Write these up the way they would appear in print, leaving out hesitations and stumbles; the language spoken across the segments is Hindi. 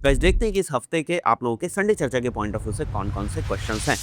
गाइस देखते हैं कि इस हफ्ते के आप लोगों के संडे चर्चा के पॉइंट ऑफ व्यू से कौन-कौन से क्वेश्चंस हैं।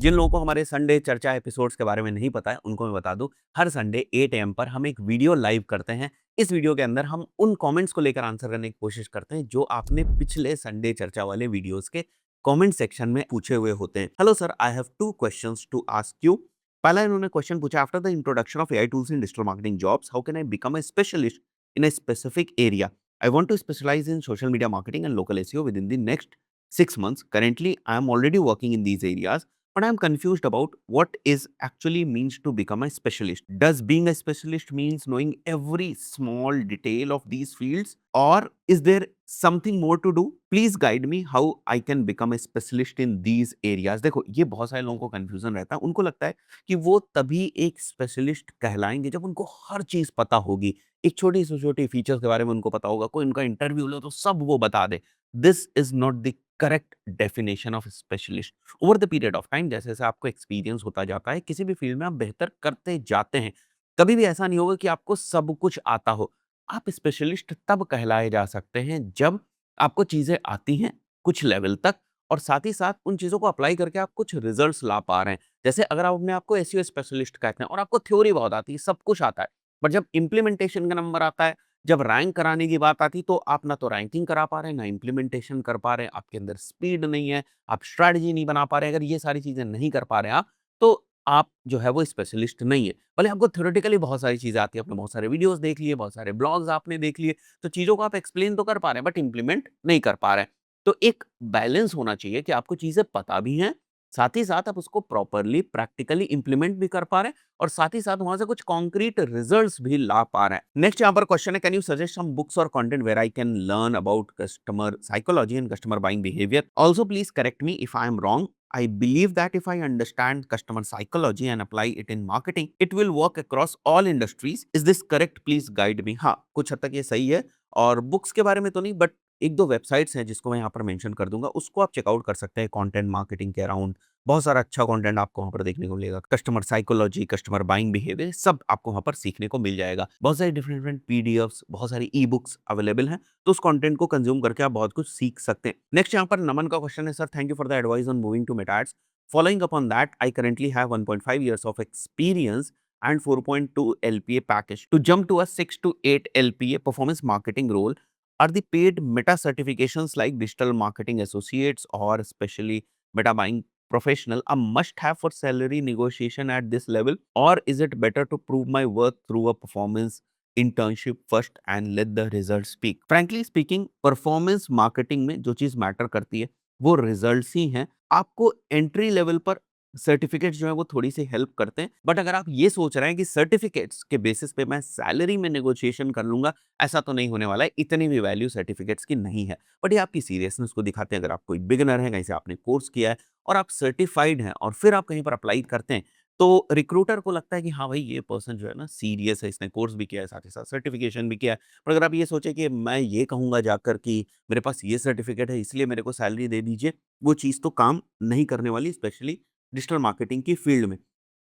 जिन लोगों को हमारे संडे चर्चा एपिसोड्स के बारे में नहीं पता है, उनको मैं बता दूं, हर संडे 8 एम पर हम एक वीडियो लाइव करते हैं। इस वीडियो के अंदर हम उन कमेंट्स को लेकर आंसर करने की कोशिश करते हैं जो आपने पिछले संडे चर्चा वाले वीडियोस के कमेंट सेक्शन में पूछे हुए होते हैं। Hello sir, I have two questions to ask you. पहला इन्होंने क्वेश्चन पूछा, after the introduction of AI tools in digital marketing jobs, how can I become a specialist in a specific area? I want to specialise in social media marketing and local SEO with in the next 6 months. Currently, I am already working in these areas, but I'm confused about what is actually means to become a specialist. Does being a specialist means knowing every small detail of these fields, or is there something more to do? Please guide me how I can become a specialist in these areas. देखो, ये बहुत सारे लोगों को कंफ्यूजन रहता है। उनको लगता है कि वो तभी एक स्पेशलिस्ट कहलाएंगे जब उनको हर चीज पता होगी। एक छोटी से छोटी फीचर्स के बारे में उनको पता होगा। कोई उनका इंटरव्यू लो तो सब वो बता दे। This is not the correct definition of specialist. Over the period of time, जैसे-जैसे आपको एक्सपीरियंस होता जाता है, किसी भी फील्ड में आप बेहतर करते जाते हैं। कभी भी ऐसा नहीं होगा कि आपको सब कुछ आता हो। आप स्पेशलिस्ट तब कहलाए जा सकते हैं जब आपको चीज़ें आती हैं कुछ लेवल तक, और साथ ही साथ उन चीज़ों को अप्लाई करके आप कुछ रिजल्ट्स ला पा रहे हैं। जैसे अगर आप अपने आप को एसईओ स्पेशलिस्ट कहते हैं और आपको थ्योरी बहुत आती है, सब कुछ आता है, बट जब इम्प्लीमेंटेशन का नंबर आता है, जब रैंक कराने की बात आती, तो आप ना तो रैंकिंग करा पा रहे हैं, ना इम्प्लीमेंटेशन कर पा रहे हैं, आपके अंदर स्पीड नहीं है, आप स्ट्रैटेजी नहीं बना पा रहे हैं। अगर ये सारी चीज़ें नहीं कर पा रहे हैं आप, तो आप जो है वो स्पेशलिस्ट नहीं है। भले आपको थ्योरेटिकली बहुत सारी चीज़ें आती है, आपने बहुत सारे वीडियोज़ देख लिए, बहुत सारे ब्लॉग्स आपने देख लिए, तो चीज़ों को आप एक्सप्लेन तो कर पा रहे हैं, बट इम्प्लीमेंट नहीं कर पा रहे हैं। तो एक बैलेंस होना चाहिए कि आपको चीज़ें पता भी हैं, साथ ही साथ आप उसको प्रॉपर्ली प्रैक्टिकली इम्प्लीमेंट भी कर पा रहे हैं, और साथ ही साथ वहां से कुछ कॉन्क्रीट रिजल्ट्स भी ला पा रहे हैं। नेक्स्ट यहाँ पर क्वेश्चन है, can you suggest some books और content where I can learn about customer psychology and customer buying behaviour? Also please correct me if I am wrong. I believe that if I understand customer psychology and apply it in marketing, it will work across all industries. Is this correct? Please guide me. हाँ, कुछ हद तक ये सही है। और बुक्स के बारे में तो नहीं, बट एक दो वेबसाइट्स हैं जिसको मैं यहाँ पर मेंशन कर दूंगा, उसको आप चेकआउट कर सकते हैं। कंटेंट मार्केटिंग के अराउंड बहुत सारा अच्छा कंटेंट आपको वहाँ पर देखने को मिलेगा। Customer psychology, customer buying behaviour, सब आपको वहाँ पर सीखने को मिल जाएगा। बहुत सारी डिफरेंट डिफरेंट पीडीएफ्स, बहुत सारी ई बुक्स अवेलेबल हैं, तो उस कंटेंट को कंज्यूम करके आप बहुत कुछ सीख सकते हैं। नेक्स्ट यहाँ पर नमन का क्वेश्चन है, sir thank you for the advice on moving to Meta ads. Following upon that, I currently have 1.5 years of experience and 4.2 LPA package. To jump to a 6 to 8 LPA performance marketing role, are the paid meta certifications like digital marketing associates or especially meta buying professional a must have for salary negotiation at this level, or is it better to prove my worth through a performance internship first and let the results speak? Frankly speaking, performance marketing में जो चीज मैटर करती है वो रिजल्ट्स ही हैं। आपको एंट्री लेवल पर सर्टिफिकेट्स जो है वो थोड़ी सी हेल्प करते हैं, बट अगर आप ये सोच रहे हैं कि सर्टिफिकेट्स के बेसिस पे मैं सैलरी में नेगोशिएशन कर लूंगा, ऐसा तो नहीं होने वाला है। इतनी भी वैल्यू सर्टिफिकेट्स की नहीं है, बट ये आपकी सीरियसनेस को दिखाते हैं। अगर आप कोई बिगिनर है, कहीं से आपने कोर्स किया है और आप सर्टिफाइड हैं और फिर आप कहीं पर अप्लाई करते हैं, तो रिक्रूटर को लगता है कि हाँ भाई, ये पर्सन जो है ना सीरियस है, इसने कोर्स भी किया है, साथ ही साथ सर्टिफिकेशन भी किया है। पर अगर आप ये सोचे कि मैं ये कहूंगा जाकर कि मेरे पास ये सर्टिफिकेट है इसलिए मेरे को सैलरी दे दीजिए, वो चीज़ तो काम नहीं करने वाली, स्पेशली डिजिटल मार्केटिंग की फील्ड में।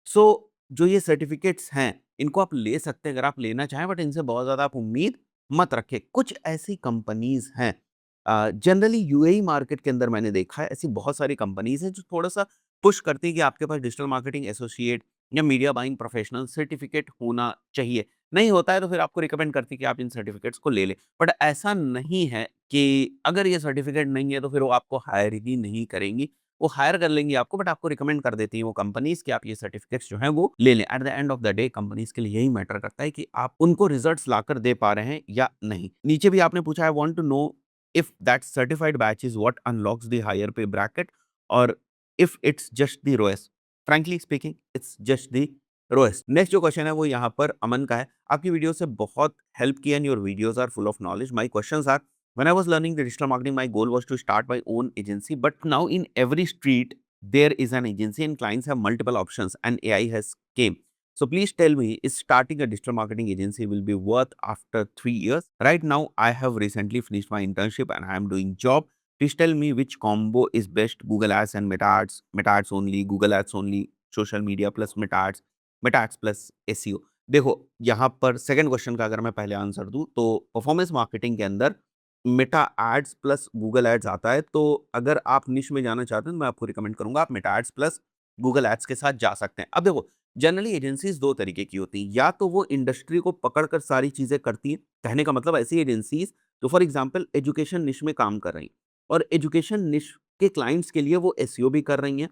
सो जो ये सर्टिफिकेट्स हैं, इनको आप ले सकते हैं अगर आप लेना चाहें, बट इनसे बहुत ज़्यादा आप उम्मीद मत रखें। कुछ ऐसी कंपनीज़ हैं, जनरली यूएई मार्केट के अंदर मैंने देखा है, ऐसी बहुत सारी कंपनीज़ हैं जो थोड़ा-सा पुश करती हैं कि आपके पास डिजिटल मार्केटिंग एसोसिएट या मीडिया बाइंग प्रोफेशनल सर्टिफिकेट होना चाहिए। नहीं होता है तो फिर आपको रिकमेंड करती है कि आप इन सर्टिफिकेट्स को ले लें। बट ऐसा नहीं है कि अगर ये सर्टिफिकेट नहीं है तो फिर वो आपको हायर ही नहीं करेंगी। वो हायर कर लेंगी आपको, बट आपको रिकमेंड कर देती हैं वो कंपनीज़ कि आप ये सर्टिफिकेट्स जो हैं वो ले लें। At the end of the day companies के लिए यही मैटर करता है कि आप उनको रिजल्ट्स लाकर दे पा रहे हैं या नहीं। नीचे भी आपने पूछा, I want to know if that certified batch is what unlocks the higher pay bracket, or if it's just the ROS. Frankly speaking, it's just the ROS. Next जो क्वेश्चन है वो यहाँ पर अमन का है, आपकी वीडियो से बहुत हेल्प की and your videos are full of knowledge. My questions are, when I was learning the digital marketing, my goal was to start my own agency, but now in every street there is an agency and clients have multiple options and AI has came. So please tell me, is starting a digital marketing agency will be worth after 3 years? Right now, I have recently finished my internship and I am doing job. Please tell me which combo is best: Google Ads and Meta Ads only, Google Ads only, social media plus Meta Ads plus SEO. देखो, यहाँ पर सेकंड क्वेश्चन का अगर मैं पहले आंसर दूँ, तो परफॉर्मेंस मार्केटिंग के अंदर Meta ads plus Google ads आता है। तो अगर आप निश में जाना चाहते हैं, तो मैं आपको रिकमेंड करूँगा आप Meta ads plus Google ads के साथ जा सकते हैं। अब देखो, जनरली एजेंसीज़ 2 तरीके की होती हैं, या तो वो इंडस्ट्री को पकड़ कर सारी चीज़ें करती हैं, कहने का मतलब ऐसी एजेंसीज़ जो फॉर एग्ज़ाम्पल एजुकेशन निश में काम कर रही हैं और एजुकेशन निश के क्लाइंट्स के लिए वो एसईओ भी कर रही हैं,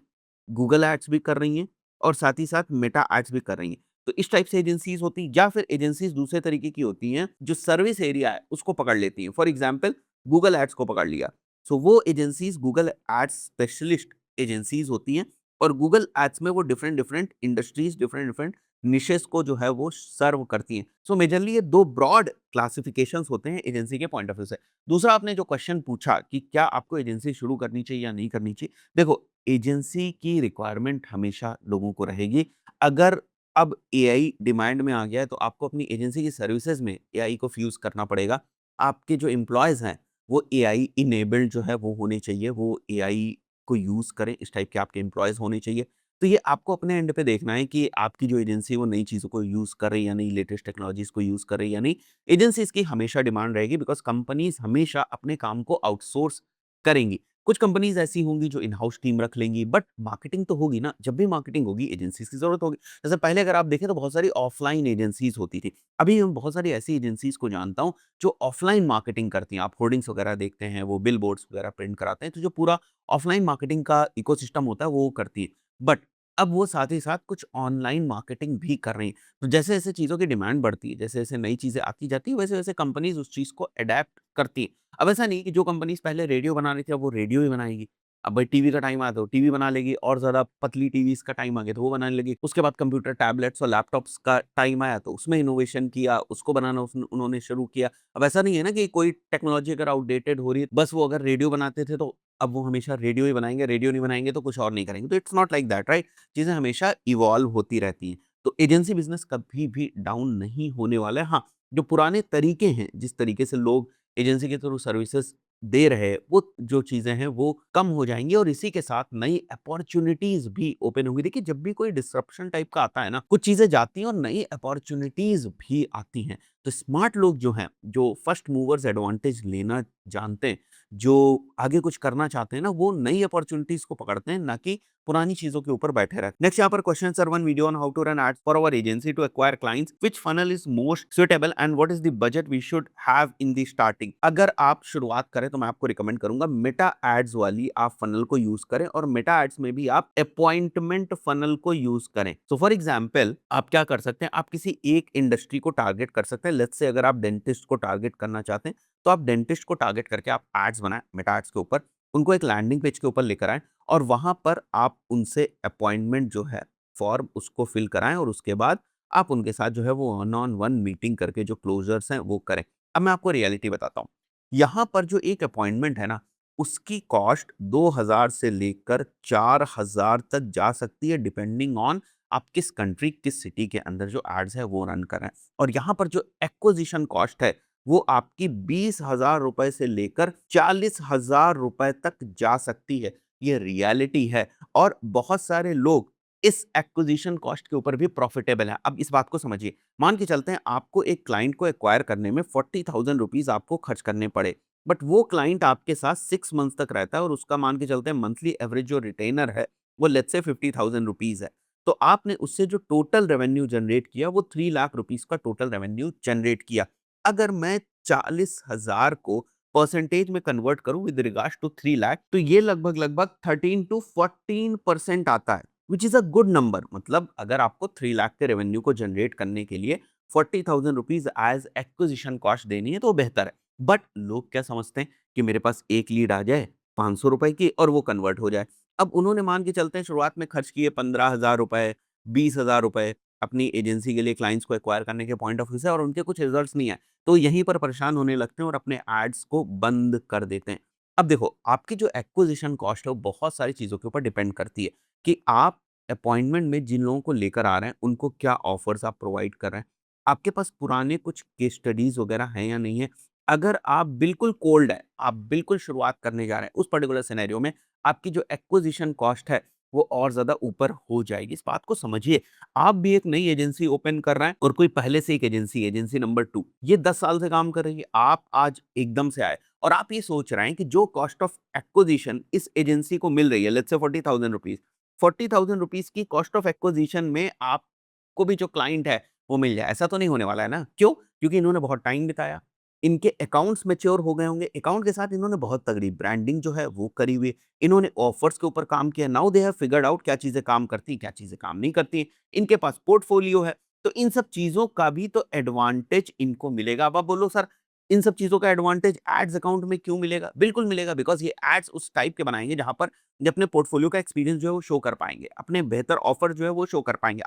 गूगल एड्स भी कर रही हैं और साथ ही साथ मेटा एड्स भी कर रही हैं। तो इस टाइप से एजेंसीज़ होती हैं, या फिर एजेंसीज़ दूसरे तरीके की होती हैं, जो सर्विस एरिया है उसको पकड़ लेती हैं। फॉर एग्ज़ाम्पल गूगल एड्स को पकड़ लिया। सो वो agencies Google ads specialist agencies होती हैं और गूगल एड्स में वो different different industries, different different niches को जो है वो सर्व करती हैं। सो मेजरली ये 2 ब्रॉड क्लासिफिकेशंस होते हैं एजेंसी के पॉइंट ऑफ व्यू से। दूसरा, आपने जो क्वेश्चन पूछा कि क्या आपको एजेंसी शुरू करनी चाहिए या नहीं करनी चाहिए? देखो, एजेंसी की रिक्वायरमेंट हमेशा लोगों को रहेगी। अगर अब एआई डिमांड में आ गया है, तो आपको अपनी एजेंसी की सर्विसेज़ में एआई को फ्यूज़ करना पड़ेगा। आपके जो एम्प्लॉइज़ हैं, वो एआई इनेबल्ड जो है वो होने चाहिए, वो एआई को यूज़ करें, इस टाइप के आपके एम्प्लॉइज़ होने चाहिए। तो ये आपको अपने एंड पे देखना है कि आपकी जो एजेंसी है वो नई चीज़ों को यूज़ कर रही है या नहीं, लेटेस्ट टेक्नोलॉजीज़ को यूज़ कर रही है या नहीं। एजेंसीज़ की हमेशा डिमांड रहेगी, बिकॉज़ कंपनीज़ हमेशा अपने काम को आउटसोर्स करेंगी। कुछ कंपनीज़ ऐसी होंगी जो इन हाउस टीम रख लेंगी, बट मार्केटिंग तो होगी ना, जब भी मार्केटिंग होगी एजेंसीज़ की ज़रूरत होगी। जैसे पहले अगर आप देखें तो बहुत सारी ऑफ़लाइन एजेंसीज़ होती थी। अभी मैं बहुत सारी ऐसी एजेंसीज़ को जानता हूँ जो ऑफ़लाइन मार्केटिंग करती हैं। आप होर्डिंग्स वगैरह देखते हैं, वो बिलबोर्ड्स वगैरह प्रिंट कराते हैं, तो जो पूरा ऑफ़लाइन मार्केटिंग का इकोसिस्टम होता है वो करती हैं। बट अब वो साथ ही साथ कुछ ऑनलाइन मार्केटिंग भी कर रही हैं। तो जैसे-जैसे चीज़ों की डिमांड बढ़ती है, जैसे-जैसे नई चीज़ें आती जाती हैं, वैसे-वैसे कंपनीज़ उस चीज़ को एडैप्ट करती हैं। अब ऐसा नहीं है कि जो कंपनीज़ पहले रेडियो बना रही थी, अब वो रेडियो ही बनाएगी। अब भाई टीवी का टाइम आया तो टीवी बना लेगी, और ज़्यादा पतली टीवीज़ का टाइम आ गया तो वो बनाने लगी। उसके बाद कंप्यूटर, टैबलेट्स और लैपटॉप्स का टाइम आया तो उसमें इनोवेशन किया, उसको बनाना उन्होंने शुरू किया। अब ऐसा नहीं है ना कि कोई टेक्नोलॉजी अगर आउटडेटेड हो रही है, बस वो अगर रेडियो बनाते थे तो अब वो हमेशा रेडियो ही बनाएँगे, रेडियो नहीं बनाएँगे तो कुछ और नहीं करेंगे। तो it's not like that, right? चीज़ें हमेशा इवॉल्व होती रहती हैं। तो एजेंसी बिज़नेस कभी भी डाउन नहीं होने वाला है। हाँ, जो पुराने तरीके हैं, जिस तरीके से लोग एजेंसी के थ्रू सर्विसेज़ दे रहे हैं, वो जो चीज़ें हैं वो कम हो जाएँगी और इसी के साथ नई अपॉर्च्युनिटीज़ भी ओपन होंगी। देखिए, जब भी कोई डिसरप्शन टाइप का आता है ना, कुछ चीज़ें जाती हैं और नई अपॉर्च्युनिटीज़ भी आती हैं। तो स्मार्ट लोग जो हैं, जो फर्स्ट मूवर्स एडवांटेज लेना जानते हैं, जो आगे कुछ करना चाहते हैं ना, वो नई अपॉर्च्युनिटीज़ को पकड़ते हैं, ना कि पुरानी चीज़ों के ऊपर बैठे रहते हैं। नेक्स्ट यहाँ पर question sir, one video on how to run ads for our agency to acquire clients, which funnel is most suitable and what is the budget we should have in the starting. अगर आप शुरुआत करें तो मैं आपको रिकमेंड करूंगा मेटा एड्स वाली आप फनल को यूज करें, और मेटा एड्स में भी आप अपॉइंटमेंट फनल को यूज करें। सो फॉर एग्जाम्पल आप क्या कर सकते हैं, आप किसी एक इंडस्ट्री को टारगेट कर सकते हैं। लेट्स से अगर आप डेंटिस्ट को टारगेट करना चाहते हैं, तो आप डेंटिस्ट को टारगेट करके आप एड्स बनाएं मेटा एड्स के ऊपर, उनको एक लैंडिंग पेज के ऊपर लेकर आएँ और वहाँ पर आप उनसे अपॉइंटमेंट जो है फॉर्म उसको फिल कराएँ, और उसके बाद आप उनके साथ जो है वो वन ऑन वन मीटिंग करके जो क्लोज़र्स हैं वो करें। अब मैं आपको रियलिटी बताता हूँ। यहाँ पर जो एक अपॉइंटमेंट है ना, उसकी कॉस्ट 2000 से लेकर 4000 तक जा सकती है, डिपेंडिंग ऑन आप किस कंट्री, किस सिटी के अंदर जो एड्स है वो रन कर रहे हैं। और यहाँ पर जो एक्विजिशन कॉस्ट है, वो आपकी 20,000 रुपए से लेकर 40,000 रुपए तक जा सकती है। ये रियलिटी है, और बहुत सारे लोग इस एक्विजिशन कॉस्ट के ऊपर भी प्रॉफिटेबल हैं। अब इस बात को समझिए, मान के चलते हैं आपको एक क्लाइंट को एक्वायर करने में 40,000 रुपीज़ आपको खर्च करने पड़े, बट वो क्लाइंट आपके साथ 6 मंथ्स तक रहता है और उसका मान के चलते हैं मंथली एवरेज जो रिटेनर है, वो लेट्स से 50,000 रुपीज़ है। तो आपने उससे जो टोटल रेवेन्यू जनरेट किया, वो 3 लाख रुपीज़ का टोटल रेवेन्यू जनरेट किया। अगर मैं 40,000 को परसेंटेज में कन्वर्ट करूँ विद रिगार्ड्स टू 3 लाख, तो ये लगभग-लगभग 13 टू 14% आता है, which is a good number. मतलब अगर आपको 3 लाख के रेवेन्यू को जनरेट करने के लिए 40,000 रुपीज़ एज़ एक्विजिशन कॉस्ट देनी है, तो बेहतर है। बट लोग क्या समझते हैं कि मेरे पास एक लीड आ जाए ₹500 की और वो कन्वर्ट हो जाए। अब उन्होंने मान के चलते हैं शुरुआत में खर्च किए ₹15,000, ₹20,000 अपनी एजेंसी के लिए क्लाइंट्स को एक्वायर करने के पॉइंट ऑफ व्यू से, और उनके कुछ रिजल्ट्स नहीं आए। तो यहीं पर परेशान होने लगते हैं और अपने एड्स को बंद कर देते हैं। अब देखो, आपकी जो एक्विजिशन कॉस्ट है वो बहुत सारी चीज़ों के ऊपर डिपेंड करती है कि आप अपॉइंटमेंट में जिन लोगों को लेकर आ रहे हैं, उनको क्या ऑफर्स आप प्रोवाइड कर रहे हैं। आपके पास पुराने कुछ केस स्टडीज़ वगैरह हैं या नहीं है? अगर आप बिल्कुल कोल्ड हैं, आप बिल्कुल शुरुआत करने जा रहे हैं, उस पर्टिकुलर सिनेरियो में आपकी जो एक्विजिशन कॉस्ट है, वो और ज़्यादा ऊपर हो जाएगी। इस बात को समझिए, आप भी एक नई एजेंसी ओपन कर रहे हैं और कोई पहले से एक एजेंसी, एजेंसी नंबर 2 ये 10 साल से काम कर रही है। आप आज एकदम से आए और आप ये सोच रहे हैं कि जो कॉस्ट ऑफ एक्विजिशन इस एजेंसी को मिल रही है, लेट्स से ₹40,000, ₹40,000 की कॉस्ट ऑफ एक्विजिशन में आपको भी जो क्लाइंट है वो मिल जाए, ऐसा तो नहीं होने वाला है ना? क्यों? क्योंकि इन्होंने बहुत टाइम बिताया, इनके अकाउंट्स मैच्योर हो गए होंगे, अकाउंट के साथ इन्होंने बहुत तगड़ी ब्रांडिंग जो है वो करी हुई है, इन्होंने ऑफर्स के ऊपर काम किया, now they have figured out क्या चीज़ें काम करती हैं, क्या चीज़ें काम नहीं करती हैं, इनके पास पोर्टफोलियो है, तो इन सब चीज़ों का भी तो एडवांटेज इनको मिलेगा। अब आप बोलो सर इन सब चीज़ों का एडवांटेज एड्स अकाउंट में क्यों मिलेगा? बिल्कुल मिलेगा, बिकॉज़ ये एड्स उस टाइप के बनाएँगे जहाँ पर ये अपने पोर्टफोलियो का एक्सपीरियंस जो है वो शो कर पाएँगे, अपने बेहतर ऑफर जो है वो शो कर पाएँगे।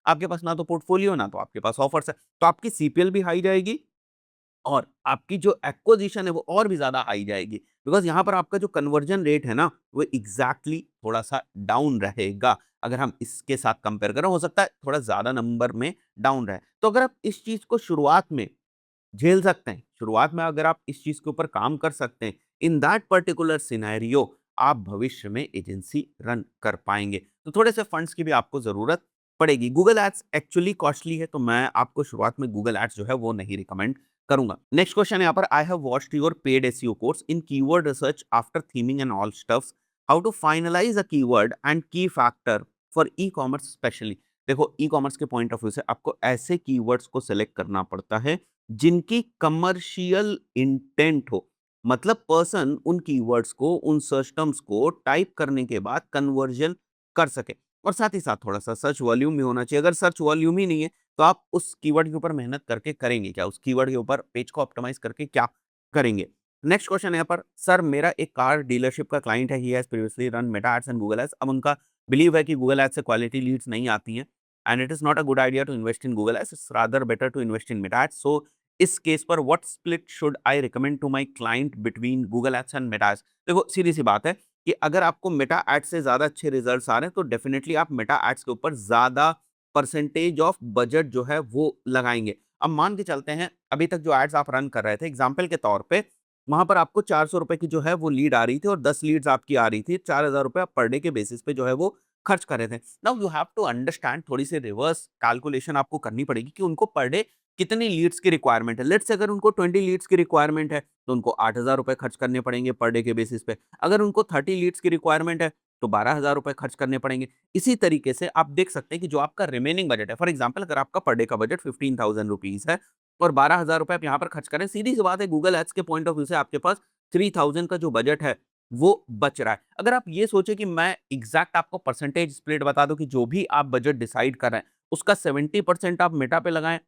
आपके पास ना तो पोर्टफोलियो ना तो आपके पास ऑफर्स है, तो आपकी सीपीएल भी हाई जाएगी और आपकी जो एक्विजिशन है वो और भी ज़्यादा हाई जाएगी। बिकॉज़ यहाँ पर आपका जो कन्वर्जन रेट है ना, वो एग्ज़ैक्टली थोड़ा-सा डाउन रहेगा। अगर हम इसके साथ कंपेयर करें, हो सकता है थोड़ा ज़्यादा नंबर में डाउन रहे। तो अगर आप इस चीज़ को शुरुआत में झेल सकते हैं, शुरुआत में अगर आप इस चीज़ के ऊपर काम कर सकते हैं, इन दैट पर्टिकुलर सिनेरियो आप भविष्य में एजेंसी रन कर पाएँगे। तो थोड़े से फंड्स की भी आपको ज़रूरत पड़ेगी। गूगल एड्स एक्चुअली कॉस्टली है, तो मैं आपको शुरुआत में गूगल एड्स जो है वो नहीं रिकमेंड करूँगा। नेक्स्ट क्वेश्चन है यहाँ पर, I have watched your paid SEO course in keyword research after theming and all stuffs, how to finalise a keyword and key factor for e-commerce specially. देखो, ई-कॉमर्स के पॉइंट ऑफ व्यू से आपको ऐसे कीवर्ड्स को सेलेक्ट करना पड़ता है जिनकी कमर्शियल इंटेंट हो, मतलब पर्सन उन कीवर्ड्स को, उन सर्च टर्म्स को टाइप करने के बाद कन्वर्जन कर सके और साथ ही साथ थोड़ा-सा सर्च वॉल्यूम भी होना चाहिए। अगर सर्च वॉल्यूम ही नहीं है, तो आप उस कीवर्ड के ऊपर मेहनत करके करेंगे क्या? उस कीवर्ड के ऊपर पेज को ऑप्टिमाइज़ करके क्या करेंगे? नेक्स्ट क्वेश्चन है यहाँ पर, सर मेरा एक कार डीलरशिप का क्लाइंट है, he has previously run Meta ads and Google ads. अब उनका बिलीव है कि गूगल एड्स से क्वालिटी लीड्स नहीं आती हैं and it is not a good idea to invest in Google ads, it's rather better to invest in Meta ads. So इस केस पर what split should I recommend to my client between Google ads and Meta ads? देखो, सीधी सी बात है कि अगर आपको मेटा एड्स से ज़्यादा अच्छे रिजल्ट्स आ रहे हैं, तो डेफिनिटली आप मेटा एड्स के ऊपर ज़्यादा परसेंटेज ऑफ बजट जो है वो लगाएँगे। अब मान के चलते हैं, अभी तक जो एड्स आप रन कर रहे थे, एग्ज़ाम्पल के तौर पे, वहाँ पर आपको ₹400 की जो है वो लीड आ रही थी और 10 लीड्स आपकी आ रही थी, ₹4000 आप पर डे के बेसिस पे जो है वो खर्च कर रहे थे। Now you have to understand, थोड़ी-सी रिवर्स कैलकुलेशन आपको करनी पड़ेगी कि उनको पर डे कितनी लीड्स की रिक्वायरमेंट है। लेट्स से अगर उनको 20 लीड्स की रिक्वायरमेंट है, तो उनको ₹8000 खर्च करने पड़ेंगे पर डे के बेसिस पे। अगर उनको 30 लीड्स की रिक्वायरमेंट है, तो ₹12000 खर्च करने पड़ेंगे। इसी तरीके से आप देख सकते हैं कि जो आपका रिमेनिंग बजट है, फॉर एग्ज़ाम्पल अगर आपका पर डे का बजट ₹15,000 है और ₹12000 आप यहाँ पर खर्च करें, सीधी-सी बात है, गूगल एड्स के पॉइंट ऑफ व्यू से आपके पास 3000 का जो बजट है, वो बच रहा है। अगर आप ये सोचे कि मैं एग्ज़ैक्ट आपको परसेंटेज स्प्लिट बता दूँ कि जो भी आप बजट डिसाइड कर रहे हैं, उसका 70% आप मेटा पे लगाएँ,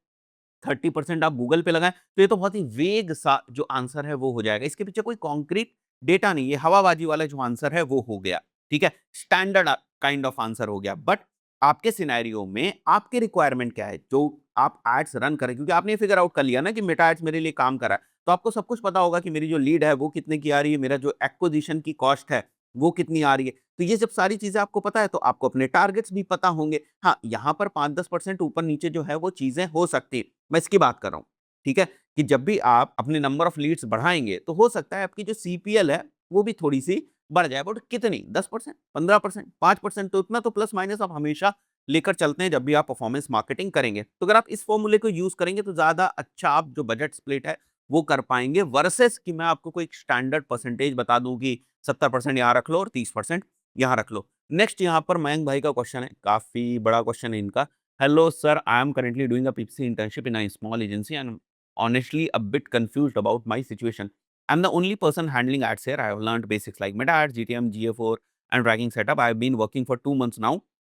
30% आप गूगल पे लगाएँ, तो ये तो बहुत ही वेग सा जो आंसर है वो हो जाएगा। इसके पीछे कोई कॉन्क्रीट डेटा नहीं है, हवाबाजी वाला जो आंसर है वो हो गया, ठीक है? स्टैंडर्ड काइंड ऑफ आंसर हो गया। बट आपके सिनेरियो में आपकी रिक्वायरमेंट क्या है? जो आप एड्स रन करें, क्योंकि आपने फिगर आउट कर लिया ना कि मेटा एड्स मेरे लिए काम कर रहा है, तो आपको सब कुछ पता होगा कि मेरी जो लीड है वो कितने की आ रही है, मेरा जो एक्विजिशन की कॉस्ट है वो कितनी आ रही है। तो ये जब सारी चीज़ें आपको पता है, तो आपको अपने टारगेट्स भी पता होंगे। हाँ, यहाँ पर 5-10% ऊपर-नीचे जो है वो चीज़ें हो सकती हैं। मैं इसकी बात कर रहा हूँ, ठीक है? कि जब भी आप अपने नंबर ऑफ लीड्स बढ़ाएँगे, तो हो सकता है आपकी जो सीपीएल है, वो भी थोड़ी-सी बढ़ जाए। बट कितनी? 10%, 15%, 5%, तो उतना तो प्लस माइनस आप हमेशा लेकर चलते हैं जब भी आप परफॉर्मेंस मार्केटिंग करेंगे। तो अगर आप इस फ़ॉर्मूले को यूज़ करेंगे, तो ज़्यादा अच्छा आप जो बजट स्प्लिट है, वो कर पाएँगे वर्सेस कि मैं आपको कोई एक स्टैंडर्ड परसेंटेज बता दूँ कि 70% यहाँ रख लो और 30% यहाँ रख लो। नेक्स्ट यहाँ पर मयंक भाई का क्वेश्चन है, काफ़ी बड़ा क्वेश्चन है इनका। Hello, sir. I am currently doing a PPC internship in a small agency and honestly a bit confused about my situation. I'm the only person handling ads here. I have learned basics like meta ads, GTM, GA4, and tracking setup. I have been working for 2 months now.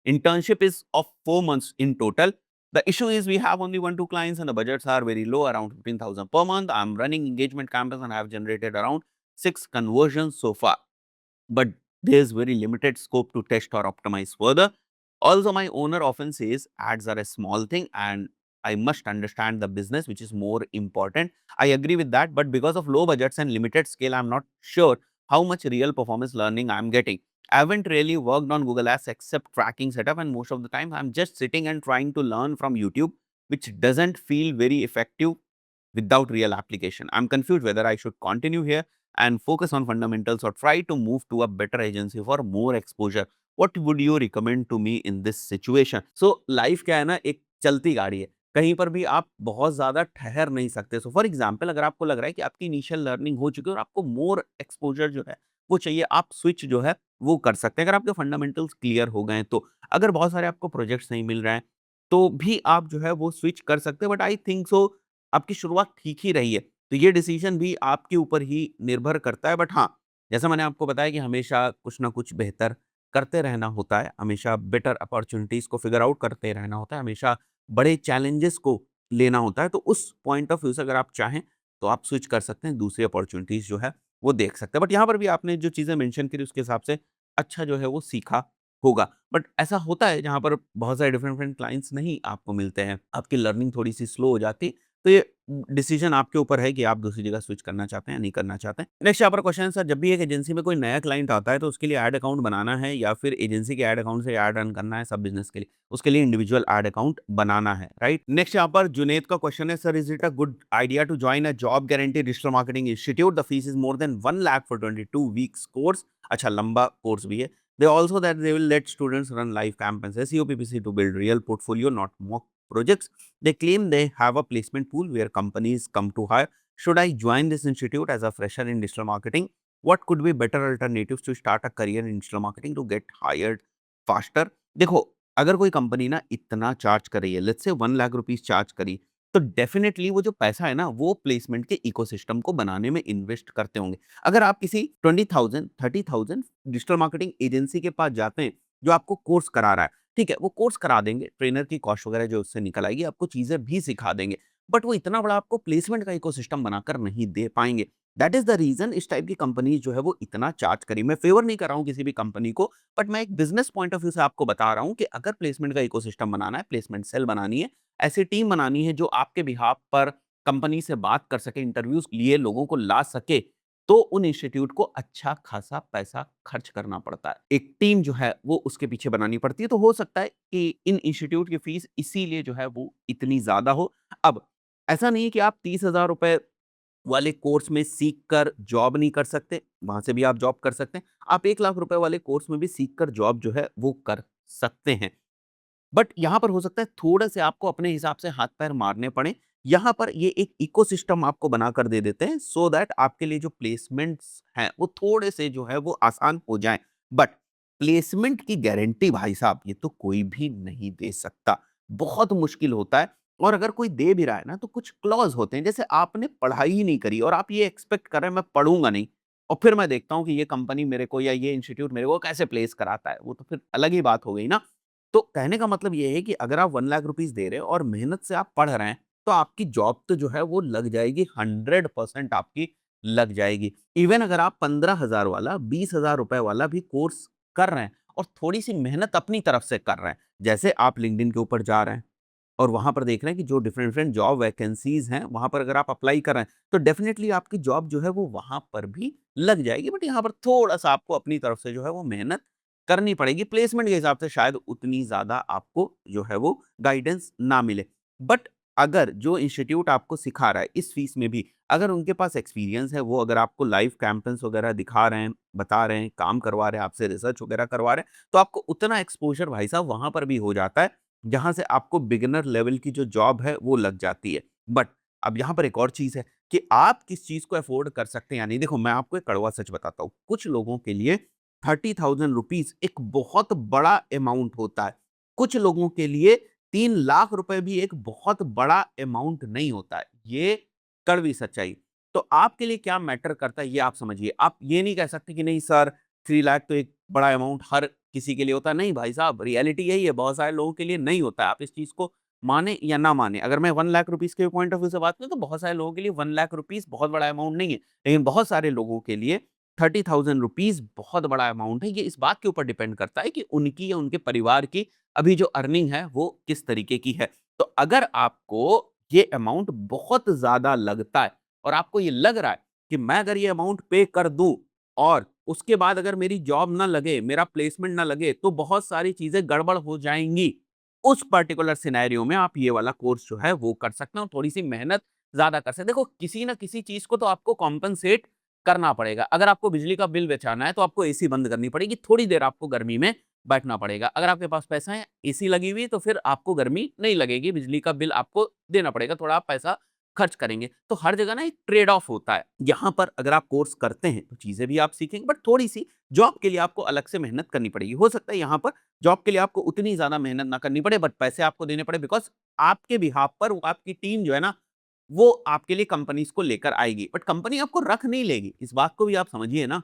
Internship is of 4 months in total. The issue is we have only 1-2 clients and the budgets are very low, around 15,000 per month. I'm running engagement campaigns and I have generated around 6 conversions so far, but there's very limited scope to test or optimize further. Also, my owner often says ads are a small thing and I must understand the business, which is more important. I agree with that, but because of low budgets and limited scale, I'm not sure how much real performance learning I'm getting. I haven't really worked on Google Ads except tracking setup, and most of the time I'm just sitting and trying to learn from YouTube, which doesn't feel very effective without real application. I'm confused whether I should continue here and focus on fundamentals or try to move to a better agency for more exposure. What would you recommend to me in this situation? So life क्या है ना, एक चलती गाड़ी है, कहीं पर भी आप बहुत ज़्यादा ठहर नहीं सकते। सो फॉर एग्ज़ाम्पल अगर आपको लग रहा है कि आपकी इनिशियल लर्निंग हो चुकी है और आपको मोर एक्सपोज़र जो है वो चाहिए, आप स्विच जो है वो कर सकते हैं। अगर आपके फंडामेंटल्स क्लियर हो गए हैं तो। अगर बहुत सारे आपको प्रोजेक्ट्स नहीं मिल रहे हैं, तो भी आप जो है वो स्विच कर सकते हैं, बट आई थिंक सो आपकी शुरुआत ठीक ही रही है। तो ये डिसीज़न भी आपके ऊपर ही निर्भर करता है, बट हाँ, जैसा मैंने आपको बताया कि हमेशा कुछ ना कुछ बेहतर करते रहना होता है, हमेशा बेटर अपॉर्च्युनिटीज़ को फिगर आउट करते रहना होता है, हमेशा बड़े चैलेंजेस को लेना होता है। तो उस पॉइंट ऑफ व्यू से अगर आप चाहें, तो आप स्विच कर सकते हैं, दूसरी अपॉर्च्युनिटीज़ जो है, वो देख सकते हैं। बट यहाँ पर भी आपने जो चीज़ें मेंशन करी, उसके हिसाब से अच्छा जो है वो सीखा होगा। बट ऐसा होता है जहाँ पर बहुत सारे डिफरेंट-डिफरेंट क्लाइंट्स नहीं आपको मिलते हैं, आपकी लर्निंग थोड़ी-सी स्लो हो जाती, तो ये डिसीजन आपके ऊपर है कि आप दूसरी जगह स्विच करना चाहते हैं या नहीं करना चाहते हैं। नेक्स्ट यहाँ पर क्वेश्चन है, सर जब भी एक एजेंसी में कोई नया क्लाइंट आता है तो उसके लिए ऐड अकाउंट बनाना है या फिर एजेंसी के ऐड अकाउंट से ऐड रन करना है सब बिज़नेस के लिए? उसके लिए इंडिविजुअल ऐड अकाउंट बनाना है, राइट? नेक्स्ट यहाँ पर जुनैद का क्वेश्चन है, sir is it a good idea to join a job guarantee digital marketing institute? The fees is more than 1 lakh for 22 weeks course. अच्छा, लंबा कोर्स भी है। They also that they will let students run live campaigns, SEO, PPC to build real portfolio, not mock projects. They claim they have a placement pool where companies come to hire. Should I join this institute as a fresher in digital marketing? What could be better alternatives to start a career in digital marketing to get hired faster? देखो, अगर कोई कंपनी ना इतना चार्ज कर रही है, let's say 1 lakh rupees charge करी, तो डेफिनेटली वो जो पैसा है ना, वो प्लेसमेंट के इकोसिस्टम को बनाने में इन्वेस्ट करते होंगे। अगर आप किसी 20,000, 30,000 डिजिटल मार्केटिंग एजेंसी के पास जाते हैं, जो आपको कोर्स करा रहा है, ठीक है, वो कोर्स करा देंगे, ट्रेनर की कॉस्ट वगैरह जो उससे निकल आएगी, आपको चीज़ें भी सिखा देंगे, बट वो इतना बड़ा आपको प्लेसमेंट का इकोसिस्टम बनाकर नहीं दे पाएँगे। दैट इज़ द रीज़न इस टाइप की कंपनीज़ जो है वो इतना चार्ज करी। मैं फेवर नहीं कर रहा हूँ किसी भी कंपनी को, बट मैं एक बिज़नेस पॉइंट ऑफ व्यू से आपको बता रहा हूँ कि अगर प्लेसमेंट का इकोसिस्टम बनाना है, प्लेसमेंट सेल बनानी है, ऐसी टीम बनानी है जो आपके बिहाफ पर कंपनी से बात कर सके, इंटरव्यूज़ लिए लोगों को ला सके, तो उन इंस्टीट्यूट को अच्छा खासा पैसा खर्च करना पड़ता है। एक टीम जो है वो उसके पीछे बनानी पड़ती है, तो हो सकता है कि इन इंस्टीट्यूट की फीस इसीलिए जो है वो इतनी ज़्यादा हो। अब ऐसा नहीं है कि आप ₹30,000 वाले कोर्स में सीख कर जॉब नहीं कर सकते, वहाँ से भी आप जॉब कर सकते हैं। आप ₹1,00,000 वाले कोर्स में भी सीख कर जॉब जो है वो कर सकते हैं। बट यहाँ पर हो सकता है थोड़े-से आपको अपने हिसाब से हाथ-पैर मारने पड़ें। यहाँ पर ये एक इकोसिस्टम आपको बनाकर दे देते हैं सो दैट आपके लिए जो प्लेसमेंट्स हैं, वो थोड़े-से जो है वो आसान हो जाएँ। बट प्लेसमेंट की गारंटी भाई साहब ये तो कोई भी नहीं दे सकता। बहुत मुश्किल होता है और अगर कोई दे भी रहा है ना तो कुछ क्लॉज़ होते हैं। जैसे आपने पढ़ाई ही नहीं करी और आप ये एक्सपेक्ट कर रहे हैं मैं पढ़ूँगा नहीं और फिर मैं देखता हूँ कि ये कंपनी मेरे को या ये इंस्टीट्यूट मेरे को कैसे प्लेस कराता है, वो तो फिर अलग ही बात हो गई ना। तो कहने का मतलब ये है कि अगर आप 1 लाख रुपीस दे रहे हो और मेहनत से आप पढ़ रहे हैं, तो आपकी जॉब तो जो है वो लग जाएगी, 100% आपकी लग जाएगी। इवन अगर आप 15,000 वाला, 20,000 रुपए वाला भी कोर्स कर रहे हैं और थोड़ी-सी मेहनत अपनी तरफ से कर रहे हैं, जैसे आप लिंक्डइन के ऊपर जा रहे हैं और वहाँ पर देख रहे हैं कि जो डिफरेंट-डिफरेंट जॉब वैकेंसीज़ हैं, वहाँ पर अगर आप अप्लाई कर रहे हैं, तो डेफिनिटली आपकी जॉब जो है वो वहाँ पर भी लग जाएगी। बट यहाँ पर थोड़ा-सा आपको अपनी तरफ से जो है वो मेहनत करनी पड़ेगी। प्लेसमेंट के हिसाब से शायद उतनी ज़्यादा आपको जो है वो गाइडेंस ना मिले। बट अगर जो इंस्टीट्यूट आपको सिखा रहा है इस फीस में भी अगर उनके पास एक्सपीरियंस है, वो अगर आपको लाइव कैंपेन्स वगैरह दिखा रहे हैं, बता रहे हैं, काम करवा रहे हैं, आपसे रिसर्च वगैरह करवा रहे हैं, तो आपको उतना एक्सपोज़र भाई साहब वहाँ पर भी हो जाता है, जहाँ से आपको बिगिनर लेवल की जो जॉब है वो लग जाती है। बट अब यहाँ पर एक और चीज़ है कि आप किस चीज़ को अफ़ोर्ड कर सकते हैं या नहीं। देखो मैं आपको एक कड़वा सच बताता हूँ, कुछ लोगों के लिए 30,000 रुपीज़ एक बहुत बड़ा अमाउंट होता है। कुछ लोगों के लिए 3 लाख रुपए भी एक बहुत बड़ा अमाउंट नहीं होता है। ये कड़वी सच्चाई। तो आपके लिए क्या मैटर करता है ये आप समझिए। आप ये नहीं कह सकते कि नहीं सर 3 लाख तो एक बड़ा अमाउंट हर किसी के लिए होता है। नहीं भाई साहब, रियलिटी यही है, बहुत सारे लोगों के लिए नहीं होता है। आप इस चीज़ को माने या ना माने। अगर मैं 1 लाख रुपीज़ के पॉइंट ऑफ व्यू से बात करूँ तो बहुत सारे लोगों के लिए 1 लाख रुपीज़ बहुत बड़ा अमाउंट नहीं है। लेकिन बहुत सारे लोगों के लिए 30,000 रुपीज़ बहुत बड़ा अमाउंट है। ये इस बात के ऊपर डिपेंड करता है कि उनकी या उनके परिवार की अभी जो अर्निंग है वो किस तरीके की है। तो अगर आपको ये अमाउंट बहुत ज़्यादा लगता है और आपको ये लग रहा है कि मैं अगर ये अमाउंट पे कर दूँ और उसके बाद अगर मेरी जॉब ना लगे, मेरा प्लेसमेंट ना लगे, तो बहुत सारी चीज़ें गड़बड़ हो जाएँगी। उस पर्टिकुलर सिनेरियो में आप ये वाला कोर्स जो है वो कर सकते हैं और थोड़ी-सी मेहनत ज़्यादा कर सकते हैं। देखो किसी न किसी चीज़ को तो आपको कॉम्पेंसेट करना पड़ेगा। अगर आपको बिजली का बिल बचाना है तो आपको एसी बंद करनी पड़ेगी, थोड़ी देर आपको गर्मी में बैठना पड़ेगा। अगर आपके पास पैसा है, एसी लगी हुई है, तो फिर आपको गर्मी नहीं लगेगी, बिजली का बिल आपको देना पड़ेगा, थोड़ा आप पैसा खर्च करेंगे। तो हर जगह ना एक ट्रेड ऑफ होता है। यहाँ पर अगर आप कोर्स करते हैं तो चीज़ें भी आप सीखेंगे, बट थोड़ी-सी जॉब के लिए आपको अलग से मेहनत करनी पड़ेगी। हो सकता है यहाँ पर जॉब के लिए आपको उतनी ज़्यादा मेहनत ना करनी पड़े, बट पैसे आपको देने पड़े, बिकॉज़ आपके बिहाफ़ पर वो आपकी टीम जो है ना, वो आपके लिए कंपनीज़ को लेकर आएगी। बट कंपनी आपको रख नहीं लेगी, इस बात को भी आप समझिए ना।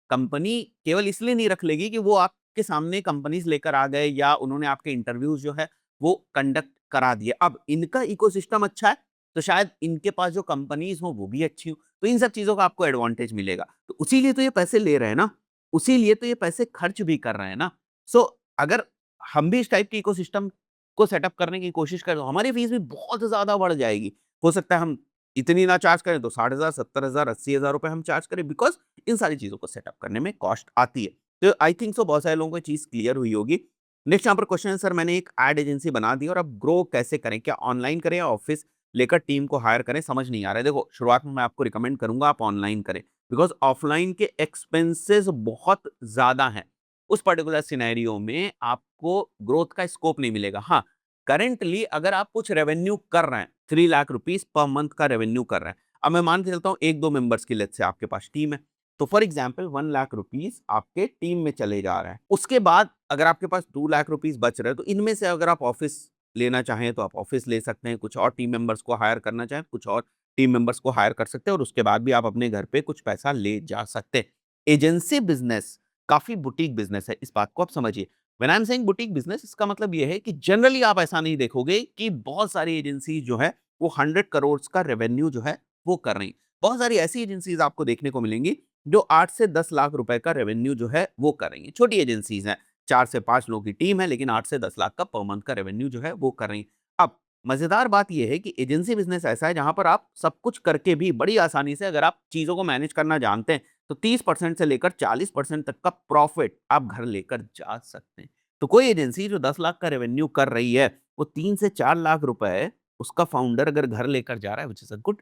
कंपनी केवल इसलिए नहीं रख लेगी कि वो आपके सामने कंपनीज़ लेकर आ गए या उन्होंने आपके इंटरव्यूज़ जो है वो कंडक्ट करा दिए। अब इनका इकोसिस्टम अच्छा है, तो शायद इनके पास जो कंपनीज़ हों वो भी अच्छी हों, तो इन सब चीज़ों का आपको एडवांटेज मिलेगा। तो उसी लिए तो ये पैसे ले रहे हैं ना, उसी लिए तो ये पैसे खर्च भी कर रहे हैं ना। सो अगर हम भी इस टाइप के इकोसिस्टम को सेटअप करने की कोशिश करें, तो हमारी फीस भी बहुत ज़्यादा बढ़ जाएगी। हो सकता है हम इतनी ना चार्ज करें तो 60,000, 70,000, 80,000 रुपए हम चार्ज करें, बिकॉज़ इन सारी चीज़ों को सेटअप करने में कॉस्ट आती है। तो आई थिंक सो बहुत सारे लोगों को ये चीज़ क्लियर हुई होगी। नेक्स्ट यहाँ पर क्वेश्चन है, सर मैंने एक एड एजेंसी बना दी और अब ग्रो कैसे करें? क्या ऑनलाइन करें या ऑफिस लेकर टीम को हायर करें? समझ नहीं आ रहा है। देखो, शुरुआत में मैं आपको रिकमेंड करूँगा आप ऑनलाइन करें, बिकॉज़ ऑफलाइन के एक्सपेंसेस बहुत ज़्यादा हैं। उस पर्टिकुलर सिनेरियो में आपको ग्रोथ का स्कोप नहीं मिलेगा। हाँ, करंटली अगर आप कुछ रेवेन्यू कर रहे हैं, 3 लाख रुपीस पर मंथ का रेवेन्यू कर रहे हैं। अब मैं मान के चलता हूँ 1-2 मेंबर्स की लेट्स से आपके पास टीम है। तो फॉर एग्जांपल 1 लाख रुपीस आपके टीम में चले जा रहे हैं। उसके बाद अगर आपके पास 2 लाख रुपीस बच रहे हैं, तो इनमें से अगर आप ऑफिस लेना चाहें तो आप ऑफिस ले सकते हैं। कुछ और टीम मेंबर्स को हायर करना चाहें, कुछ और टीम मेंबर्स को हायर कर सकते हैं और उसके बाद भी आप अपने घर पे कुछ पैसा ले जा सकते हैं। एजेंसी बिज़नेस काफ़ी बुटीक बिज़नेस है, इस बात को आप समझिए। When I am saying boutique business, इसका मतलब ये है कि जनरली आप ऐसा नहीं देखोगे कि बहुत सारी एजेंसीज़ जो है वो 100 करोड़ का रेवेन्यू जो है वो कर रही हैं। बहुत सारी ऐसी एजेंसीज़ आपको देखने को मिलेंगी जो 8 से 10 लाख रुपए का रेवेन्यू जो है वो कर रही हैं। छोटी एजेंसीज़ हैं, 4 से 5 लोगों की टीम है, लेकिन 8 से 10 लाख का पर मंथ का रेवेन्यू जो है वो कर रही हैं। अब मज़ेदार बात ये है कि एजेंसी बिज़नेस ऐसा है जहाँ पर आप सब कुछ करके भी बड़ी आसानी से, अगर आप चीज़ों को मैनेज करना जानते हैं, तो 30% से लेकर 40% तक का प्रॉफिट आप घर लेकर जा सकते हैं। तो कोई एजेंसी जो 10 लाख का रेवेन्यू कर रही है, वो 3 से 4 लाख रुपए उसका फाउंडर अगर घर लेकर जा रहा है, which is a good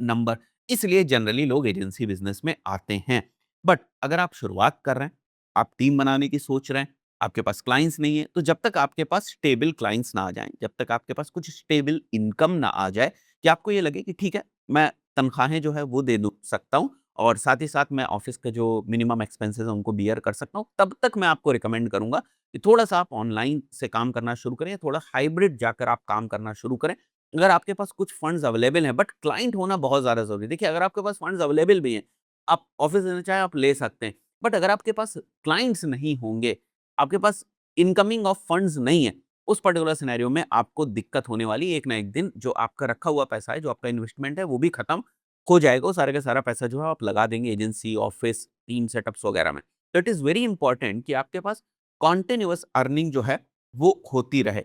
number. इसलिए जनरली लोग एजेंसी बिज़नेस में आते हैं। बट अगर आप शुरुआत कर रहे हैं, आप टीम बनाने की सोच रहे हैं, आपके पास क्लाइंट्स नहीं है, तो जब तक आपके पास स्टेबल क्लाइंट्स ना आ जाएँ, जब तक आपके पास कुछ स्टेबल इनकम ना आ जाए, कि आपको ये लगे कि ठीक है, मैं तनख्वाहें जो है वो दे दूँ सकता हूँ और साथ ही साथ मैं ऑफ़िस के जो मिनिमम एक्सपेंसेस हैं उनको बियर कर सकता हूँ, तब तक मैं आपको रिकमेंड करूँगा कि थोड़ा-सा आप ऑनलाइन से काम करना शुरू करें या थोड़ा हाइब्रिड जाकर आप काम करना शुरू करें। अगर आपके पास कुछ फंड्स अवेलेबल हैं, बट क्लाइंट होना बहुत ज़्यादा ज़रूरी है। देखिए, अगर आपके पास फंड्स अवेलेबल भी हैं, आप ऑफ़िस लेना चाहें आप ले सकते हैं। बट अगर आपके पास क्लाइंट्स नहीं होंगे, आपके पास इनकमिंग ऑफ फंड्स नहीं है, उस पर्टिकुलर सिनेरियो में आपको दिक्कत होने वाली है। एक ना एक दिन जो आपका रखा हुआ पैसा है, जो आपका इन्वेस्टमेंट है, वो भी खत्म हो जाएगा। वो सारे का सारा पैसा जो है आप लगा देंगे एजेंसी, ऑफ़िस, टीम सेटअप्स वगैरह में। तो इट इज़ वेरी इंपॉर्टेंट कि आपके पास कंटीन्यूअस अर्निंग जो है, वो होती रहे।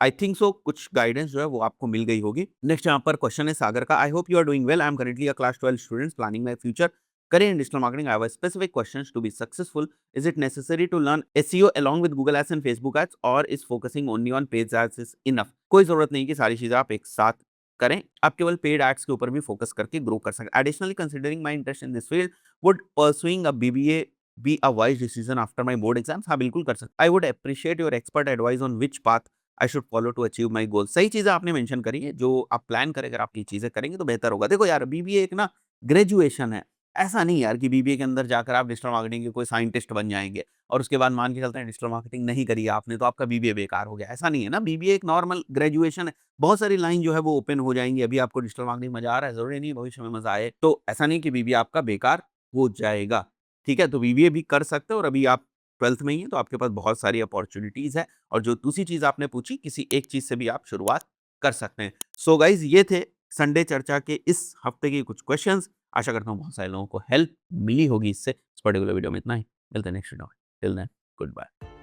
आई थिंक सो कुछ गाइडेंस जो है वो आपको मिल गई होगी। नेक्स्ट यहाँ पर क्वेश्चन है सागर का, I hope you are doing well, I am currently a class 12 student planning my future career in digital marketing. I have a specific questions to be successful. Is it necessary to learn SEO along with Google Ads and Facebook Ads, or is focusing only on paid ads is enough? कोई ज़रूरत नहीं कि सारी चीज़ें आप एक साथ करें। आप केवल पेड एड्स के ऊपर भी फोकस करके ग्रो कर सकते हैं। Additionally, considering my interest in this field, would pursuing a BBA be a wise decision after my board exams? हाँ, बिल्कुल कर सकते हैं। I would appreciate your expert advice on which path I should follow to achieve my goal. सही चीज़ें आपने मेंशन करी है, जो आप प्लान करें, अगर आप ये चीज़ें करेंगे तो बेहतर होगा। देखो यार, बीबीए एक ना ग्रेजुएशन है। ऐसा नहीं यार कि बीबीए के अंदर जाकर आप डिजिटल मार्केटिंग के कोई साइंटिस्ट बन जाएँगे और उसके बाद मान के चलते हैं डिजिटल मार्केटिंग नहीं करी आपने तो आपका बीबीए बेकार हो गया। ऐसा नहीं है ना, बीबीए एक नॉर्मल ग्रेजुएशन है। बहुत सारी लाइन जो है वो ओपन हो जाएँगी। अभी आपको डिजिटल मार्केटिंग मज़ा आ रहा है, ज़रूरी नहीं भविष्य में मज़ा आए। तो ऐसा नहीं कि बीबीए आपका बेकार हो जाएगा। ठीक है? तो बीबीए भी कर सकते हो और अभी आप 12th में ही हैं, तो आपके पास बहुत सारी अपॉर्च्युनिटीज़ है और जो दूसरी चीज़ आपने पूछी, किसी एक चीज़ से भी आप शुरुआत कर सकते हैं। सो गाइज़, ये थे संडे चर्चा के इस हफ्ते के कुछ क्वेश्चंस। आशा करता हूँ बहुत सारे लोगों को हेल्प मिली होगी इससे। इस पर्टिकुलर वीडियो में इतना ही। मिलते हैं नेक्स्ट वीडियो में। Till then, good bye.